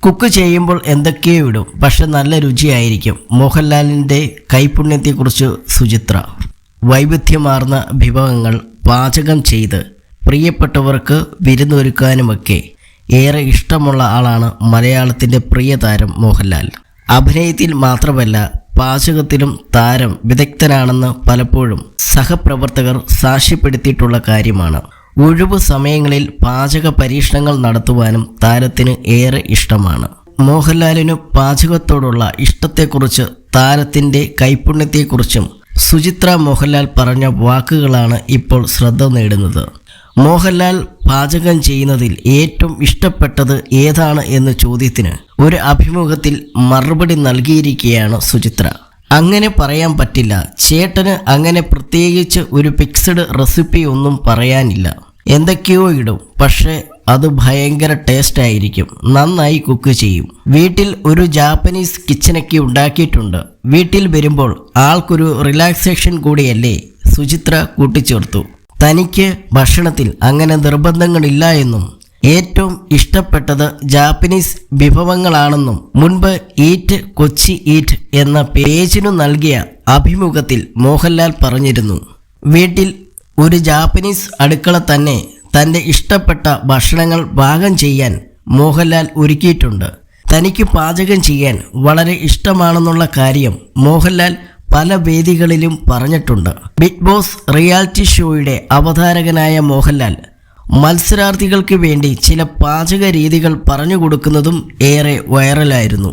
Cook ചെയ്യുമ്പോൾ എന്തൊക്കെയോ ഇടും, പക്ഷെ നല്ല രുചിയായിരിക്കും. മോഹൻലാലിൻ്റെ കൈപുണ്യത്തെക്കുറിച്ച് സുചിത്ര. വൈവിധ്യമാർന്ന വിഭവങ്ങൾ പാചകം ചെയ്ത് പ്രിയപ്പെട്ടവർക്ക് വിരുന്നൊരുക്കാനുമൊക്കെ ഏറെ ഇഷ്ടമുള്ള ആളാണ് മലയാളത്തിൻ്റെ പ്രിയ താരം മോഹൻലാൽ. അഭിനയത്തിൽ മാത്രമല്ല പാചകത്തിലും താരം വിദഗ്ധനാണെന്ന് പലപ്പോഴും സഹപ്രവർത്തകർ സാക്ഷ്യപ്പെടുത്തിയിട്ടുള്ള കാര്യമാണ്. ഒഴിവു സമയങ്ങളിൽ പാചക പരീക്ഷണങ്ങൾ നടത്തുവാനും താരത്തിന് ഏറെ ഇഷ്ടമാണ്. മോഹൻലാലിന് പാചകത്തോടുള്ള ഇഷ്ടത്തെക്കുറിച്ച് താരത്തിൻ്റെ കൈപുണ്യത്തെക്കുറിച്ചും സുചിത്ര മോഹൻലാൽ പറഞ്ഞ വാക്കുകളാണ് ഇപ്പോൾ ശ്രദ്ധ നേടുന്നത്. മോഹൻലാൽ പാചകം ചെയ്യുന്നതിൽ ഏറ്റവും ഇഷ്ടപ്പെട്ടത് ഏതാണ് എന്ന ചോദ്യത്തിന് ഒരു അഭിമുഖത്തിൽ മറുപടി നൽകിയിരിക്കുകയാണ് സുചിത്ര. അങ്ങനെ പറയാൻ പറ്റില്ല, ചേട്ടന് അങ്ങനെ പ്രത്യേകിച്ച് ഒരു ഫിക്സഡ് റെസിപ്പി ഒന്നും പറയാനില്ല. എന്തൊക്കെയോ ഇടും, പക്ഷേ അത് ഭയങ്കര ടേസ്റ്റ് ആയിരിക്കും. നന്നായി കുക്ക് ചെയ്യും. വീട്ടിൽ ഒരു ജാപ്പനീസ് കിച്ചനൊക്കെ ഉണ്ടാക്കിയിട്ടുണ്ട്. വീട്ടിൽ വരുമ്പോൾ ആൾക്കൊരു റിലാക്സേഷൻ കൂടിയല്ലേ, സുചിത്ര കൂട്ടിച്ചേർത്തു. തനിക്ക് ഭക്ഷണത്തിൽ അങ്ങനെ നിർബന്ധങ്ങളില്ല എന്നും ഏറ്റവും ഇഷ്ടപ്പെട്ടത് ജാപ്പനീസ് വിഭവങ്ങളാണെന്നും മുൻപ് ഈറ്റ് കൊച്ചി ഈറ്റ് എന്ന പേജിനു നൽകിയ അഭിമുഖത്തിൽ മോഹൻലാൽ പറഞ്ഞിരുന്നു. വീട്ടിൽ ഒരു ജാപ്പനീസ് അടുക്കള തന്നെ തൻ്റെ ഇഷ്ടപ്പെട്ട ഭക്ഷണങ്ങൾ പാകം ചെയ്യാൻ മോഹൻലാൽ ഒരുക്കിയിട്ടുണ്ട്. തനിക്ക് പാചകം ചെയ്യാൻ വളരെ ഇഷ്ടമാണെന്നുള്ള കാര്യം മോഹൻലാൽ പല വേദികളിലും പറഞ്ഞിട്ടുണ്ട്. ബിഗ് ബോസ് റിയാലിറ്റി ഷോയുടെ അവതാരകനായ മോഹൻലാൽ മത്സരാർത്ഥികൾക്ക് വേണ്ടി ചില പാചക രീതികൾ പറഞ്ഞു കൊടുക്കുന്നതും ഏറെ വൈറലായിരുന്നു.